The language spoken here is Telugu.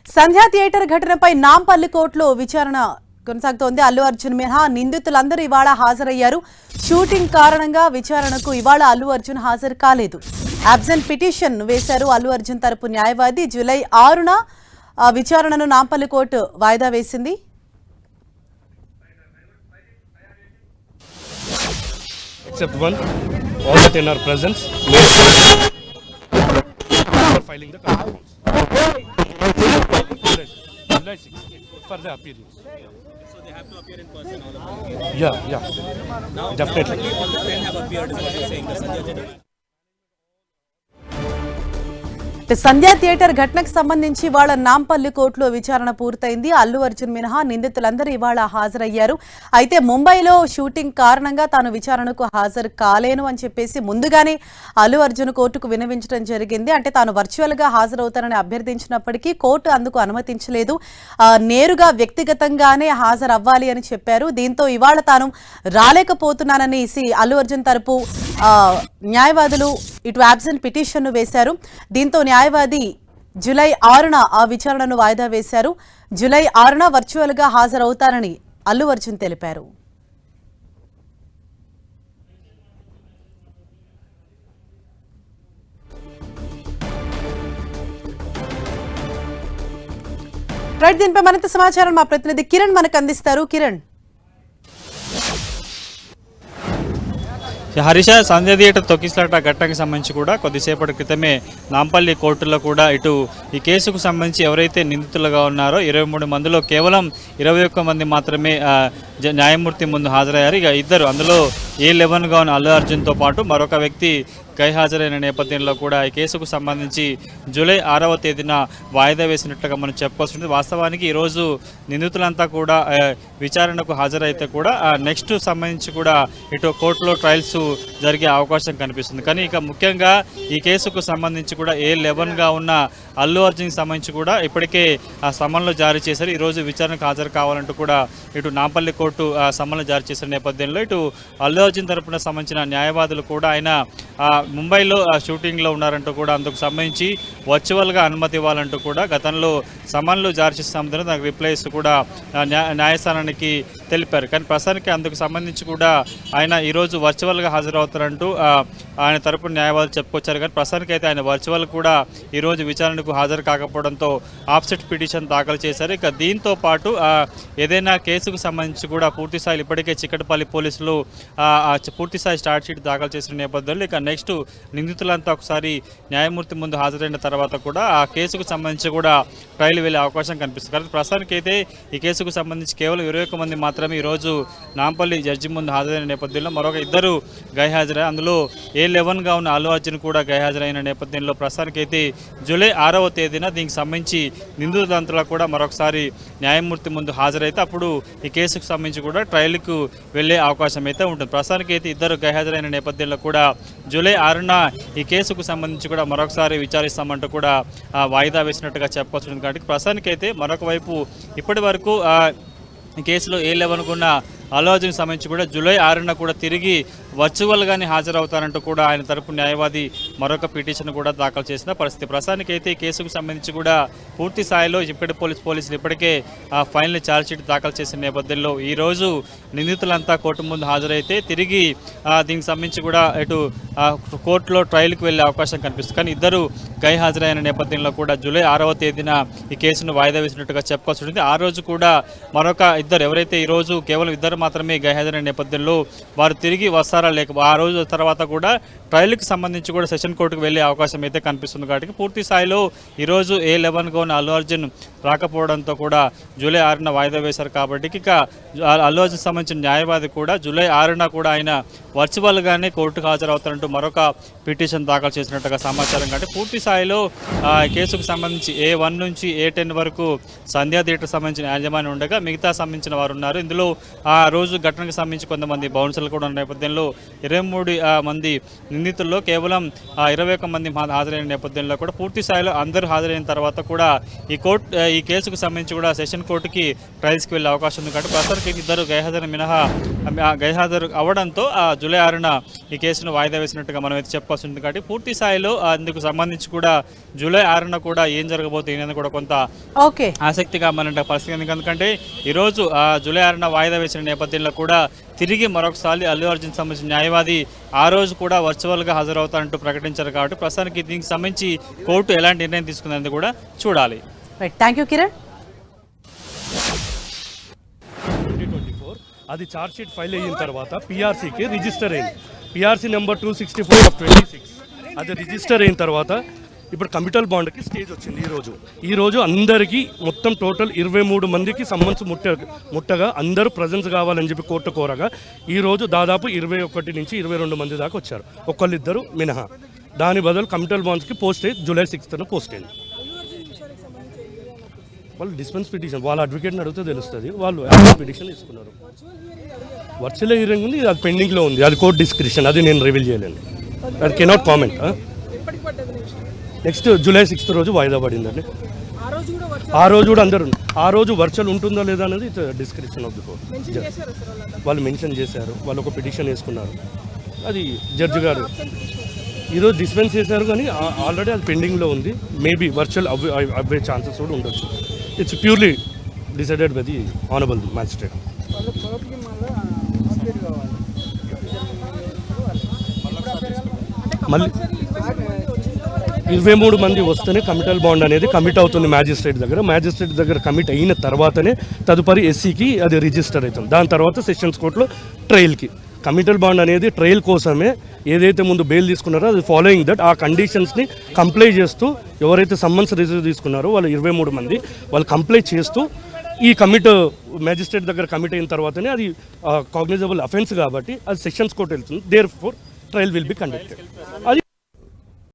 సంధ్యా థియేటర్ ఘటనపై నాంపల్లి కోర్టులో విచారణ కొనసాగుతోంది. అల్లు అర్జున్ మినహా నిందితులందరూ ఇవాళ హాజరయ్యారు. షూటింగ్ కారణంగా విచారణకు ఇవాళ అల్లు అర్జున్ హాజరు కాలేదు. అబ్సెంట్ పిటిషన్ వేశారు అల్లు అర్జున్ తరపు న్యాయవాది. జూలై 6న విచారణను నాంపల్లి కోర్టు వాయిదా వేసింది. Except one, all that in our presence, for filing the complaints. July 6th for the appearance. So they have to appear in person, all of them? Yeah, Now, definitely. All the 10 have appeared, is what you're saying, the Sanjay Theatre. Sandhya theatre ఘటనకు సంబంధించి ఇవాళ నాంపల్లి కోర్టులో విచారణ పూర్తయింది. అల్లు అర్జున్ మినహా నిందితులందరూ ఇవాళ హాజరయ్యారు. అయితే ముంబైలో షూటింగ్ కారణంగా తాను విచారణకు హాజరు కాలేను అని చెప్పేసి ముందుగానే అల్లు అర్జున్ కోర్టుకు విన్నవించడం జరిగింది. అంటే తాను వర్చువల్ గా హాజరవుతానని అభ్యర్థించినప్పటికీ కోర్టు అందుకు అనుమతించలేదు. నేరుగా వ్యక్తిగతంగానే హాజరవ్వాలి అని చెప్పారు. దీంతో ఇవాళ తాను రాలేకపోతున్నానని అల్లు అర్జున్ తరపు న్యాయవాదులు ఇటు అబ్సెంట్ పిటిషన్ వేశారు. దీంతో న్యాయవాది జూలై 6న ఆ విచారణను వాయిదా వేశారు. జూలై 6న వర్చువల్ గా హాజరవుతారని అల్లు అర్జున్ తెలిపారు. రైట్, దీనిపై మరింత సమాచారం మా ప్రతినిధి కిరణ్ మనకు అందిస్తారు. కిరణ్, హరీష, సంధ్యా థియేటర్ తొక్కిసలాట ఘటనకు సంబంధించి కూడా కొద్దిసేపటి క్రితమే నాంపల్లి కోర్టులో కూడా ఇటు ఈ కేసుకు సంబంధించి ఎవరైతే నిందితులుగా ఉన్నారో 23 మందిలో కేవలం 21 మంది మాత్రమే న్యాయమూర్తి ముందు హాజరయ్యారు. ఇక ఇద్దరు, అందులో A11గా ఉన్న అల్లు అర్జున్తో పాటు మరొక వ్యక్తి గైహాజరైన నేపథ్యంలో కూడా ఈ కేసుకు సంబంధించి జూలై 6వ తేదీన వాయిదా వేసినట్లుగా మనం చెప్పుకోవాల్సి ఉంటుంది. వాస్తవానికి ఈరోజు నిందితులంతా కూడా విచారణకు హాజరైతే కూడా నెక్స్ట్ సంబంధించి కూడా ఇటు కోర్టులో ట్రయల్స్ జరిగే అవకాశం కనిపిస్తుంది. కానీ ఇక ముఖ్యంగా ఈ కేసుకు సంబంధించి కూడా A11గా ఉన్న అల్లు అర్జున్కి సంబంధించి కూడా ఇప్పటికే సమన్లు జారీ చేశారు. ఈరోజు విచారణకు హాజరు కావాలంటూ కూడా ఇటు నాంపల్లి కోర్టు సమన్లు జారీ చేసిన నేపథ్యంలో ఇటు అల్లు అర్జున్ తరపున సంబంధించిన న్యాయవాదులు కూడా ఆయన ముంబైలో షూటింగ్లో ఉన్నారంటూ కూడా అందుకు సంబంధించి వర్చువల్గా అనుమతి ఇవ్వాలంటూ కూడా గతంలో సమన్లు జారీ చేసిన సందర్భంలో దానికి రిప్లై ఇస్తూ కూడా న్యాయస్థానానికి తెలిపారు. కానీ ప్రస్తుతానికి అందుకు సంబంధించి కూడా ఆయన ఈరోజు వర్చువల్గా హాజరవుతారంటూ ఆయన తరపున న్యాయవాదులు చెప్పుకొచ్చారు. కానీ ప్రస్తుతానికి అయితే ఆయన వర్చువల్ కూడా ఈరోజు విచారణకు హాజరు కాకపోవడంతో ఆఫ్సెట్ పిటిషన్ దాఖలు చేశారు. ఇక దీంతో పాటు ఏదైనా కేసుకు సంబంధించి కూడా పూర్తిస్థాయిలో ఇప్పటికే చిక్కటపల్లి పోలీసులు పూర్తిస్థాయి స్టార్ట్ షీట్ దాఖలు చేసిన నేపథ్యంలో ఇక నెక్స్ట్ నిందితులంతా ఒకసారి న్యాయమూర్తి ముందు హాజరైన తర్వాత కూడా ఆ కేసుకు సంబంధించి కూడా ట్రయల్ వెళ్ళే అవకాశం కనిపిస్తుంది. కానీ ప్రస్తుతానికి అయితే ఈ కేసుకు సంబంధించి కేవలం 21 మంది మాత్రమే ఈరోజు నాంపల్లి జడ్జి ముందు హాజరైన నేపథ్యంలో మరొక ఇద్దరు గైహాజరై, అందులో A11గా ఉన్న అల్లు అర్జున్ కూడా గైహాజరైన నేపథ్యంలో ప్రస్తుతానికి అయితే జూలై 6వ తేదీన దీనికి సంబంధించి నిందితులంతా కూడా మరొకసారి న్యాయమూర్తి ముందు హాజరైతే అప్పుడు ఈ కేసుకు సంబంధించి కూడా ట్రయల్కు వెళ్ళే అవకాశం అయితే ఉంటుంది. ప్రస్తుతానికి అయితే ఇద్దరు గైహాజరైన నేపథ్యంలో కూడా జూలై 6న ఈ కేసుకు సంబంధించి కూడా మరొకసారి విచారిస్తామంటూ కూడా వాయిదా వేసినట్టుగా చెప్పుకోవచ్చు. కాబట్టి ప్రస్తుతానికి అయితే మరొక వైపు ఇప్పటి వరకు ఈ కేసులో A11కున్న అల్లు అర్జున్కి సంబంధించి కూడా జూలై 6న కూడా తిరిగి వర్చువల్గానే హాజరవుతారంటూ కూడా ఆయన తరపు న్యాయవాది మరొక పిటిషన్ కూడా దాఖలు చేసిన పరిస్థితి. ప్రస్తుతానికి అయితే ఈ కేసుకు సంబంధించి కూడా పూర్తి స్థాయిలో ఇప్పటి పోలీసులు ఇప్పటికే ఫైనల్ ఛార్జ్షీట్ దాఖలు చేసిన నేపథ్యంలో ఈరోజు నిందితులంతా కోర్టు ముందు హాజరైతే తిరిగి దీనికి సంబంధించి కూడా ఇటు కోర్టులో ట్రయల్కి వెళ్ళే అవకాశం కనిపిస్తుంది. కానీ ఇద్దరు గైహాజరైన నేపథ్యంలో కూడా జూలై 6వ తేదీన ఈ కేసును వాయిదా వేసినట్టుగా చెప్పుకోవాల్సి ఉంటుంది. ఆ రోజు కూడా మరొక ఇద్దరు ఎవరైతే ఈరోజు కేవలం ఇద్దరు మాత్రమే గైహాజరైన నేపథ్యంలో వారు తిరిగి వస్తారా లేక ఆ రోజు తర్వాత కూడా ట్రయల్కి సంబంధించి కూడా సెషన్ కోర్టుకు వెళ్ళే అవకాశం అయితే కనిపిస్తుంది. కాబట్టి పూర్తి స్థాయిలో ఈరోజు A11గా ఉన్న అల్లు అర్జున్ రాకపోవడంతో కూడా జూలై 6న వాయిదా వేశారు. కాబట్టి ఇక అల్లు అర్జున్ సంబంధించిన న్యాయవాది కూడా జూలై 6న కూడా ఆయన వర్చువల్గానే కోర్టుకు హాజరవుతారంటూ మరొక పిటిషన్ దాఖలు చేసినట్టుగా సమాచారం. కాబట్టి పూర్తి స్థాయిలో కేసుకు సంబంధించి A1 నుంచి A10 వరకు సంధ్యా థియేటర్ సంబంధించిన యాజమాన్యం ఉండగా మిగతా సంబంధించిన వారు ఉన్నారు. ఇందులో ఆ రోజు ఘటనకు సంబంధించి కొంతమంది బౌన్సర్లు కూడా ఉన్న నేపథ్యంలో 23 మంది నిందితుల్లో కేవలం 21 మంది హాజరైన నేపథ్యంలో కూడా పూర్తి స్థాయిలో అందరూ హాజరైన తర్వాత కూడా ఈ ఈ కేసుకు సంబంధించి కూడా సెషన్ కోర్టుకి ట్రయల్స్కి వెళ్ళే అవకాశం ఉంది కాబట్టి ప్రస్తుతానికి ఇద్దరు గైహాజరు మినహా గైహాజరు అవ్వడంతో జూలై 6న ఈ కేసును వాయిదా వేసినట్టుగా మనం అయితే చెప్పాల్సి ఉంది కాబట్టి పూర్తి స్థాయిలో అందుకు సంబంధించి కూడా జూలై 6న కూడా ఏం జరగబోతుంది కూడా కొంత ఓకే ఆసక్తిగా మన పరిస్థితి ఉంది. ఎందుకంటే ఈరోజు జూలై 6న వాయిదా వేసిన నేపథ్యంలో కూడా తిరిగి మరొకసారి అల్లు అర్జున్ సంబంధించిన న్యాయవాది ఆ రోజు కూడా వర్చువల్గా హాజరవుతారంటూ ప్రకటించారు కాబట్టి ప్రస్తుతానికి దీనికి సంబంధించి కోర్టు ఎలాంటి నిర్ణయం తీసుకుందని కూడా చూడాలి. Thank you Kiran. 2024 అది ఛార్జ్ షీట్ ఫైల్ అయిన తర్వాత పిఆర్సీకి రిజిస్టర్ అయింది. పిఆర్సీ నెంబర్ 264/26 అది రిజిస్టర్ అయిన తర్వాత ఇప్పుడు కమిటల్ బాండ్కి స్టేజ్ వచ్చింది. ఈరోజు అందరికీ మొత్తం టోటల్ 23 మందికి సమ్మన్స్ ముట్టగా అందరూ ప్రజెన్స్ కావాలని చెప్పి కోర్టు కోరగా ఈరోజు దాదాపు 21 నుంచి 22 మంది దాకా వచ్చారు, ఒకళ్ళిద్దరు మినహా. దాని బదులు కమిటల్ బాండ్స్కి పోస్ట్ అయ్యి జూలై 6న పోస్ట్ అయింది. వాళ్ళు డిస్పెన్స్ పిటిషన్ వాళ్ళ అడ్వకేట్ని అడిగితే తెలుస్తుంది. వాళ్ళు పిటిషన్ తీసుకున్నారు. వర్చువల్ హియరింగ్ ఉంది, అది పెండింగ్లో ఉంది, అది కోర్ట్ డిస్క్రిప్షన్, అది నేను రివీల్ చేయలేను, అది cannot comment. Next July 6th రోజు వాయిదా పడిందండి. ఆ రోజు కూడా అందరు ఆ రోజు వర్చువల్ ఉంటుందా లేదా అనేది డిస్క్రిప్షన్ ఆఫ్ ది కోర్ట్ వాళ్ళు మెన్షన్ చేశారు. వాళ్ళు ఒక పిటిషన్ వేసుకున్నారు, అది జడ్జి గారు ఈరోజు డిస్పెన్స్ చేశారు. కానీ ఆల్రెడీ అది పెండింగ్లో ఉంది. మేబీ వర్చువల్ అవ్వే ఛాన్సెస్ కూడా ఉండొచ్చు. It's purely decided by the honourable magistrate. మళ్ళీ 23 మంది వస్తేనే కమిటల్ బాండ్ అనేది కమిట్ అవుతుంది మ్యాజిస్ట్రేట్ దగ్గర కమిట్ అయిన తర్వాతనే తదుపరి ఎస్సీకి అది రిజిస్టర్ అవుతుంది. దాని తర్వాత సెషన్స్ కోర్టులో ట్రయల్కి. కమిటల్ బాండ్ అనేది ట్రయల్ కోసమే ఏదైతే ముందు బెయిల్ తీసుకున్నారో అది ఫాలోయింగ్ దట్ ఆ కండిషన్స్ని కంప్లై చేస్తూ ఎవరైతే సమ్మన్స్ రిసీవ్ తీసుకున్నారో వాళ్ళు 23 మంది వాళ్ళు కంప్లై చేస్తూ ఈ మ్యాజిస్ట్రేట్ దగ్గర కమిట్ అయిన తర్వాతనే అది కాగ్నిజబుల్ అఫెన్స్ కాబట్టి అది సెషన్స్ కోర్టు వెళ్తుంది. Therefore trial will be conducted. అది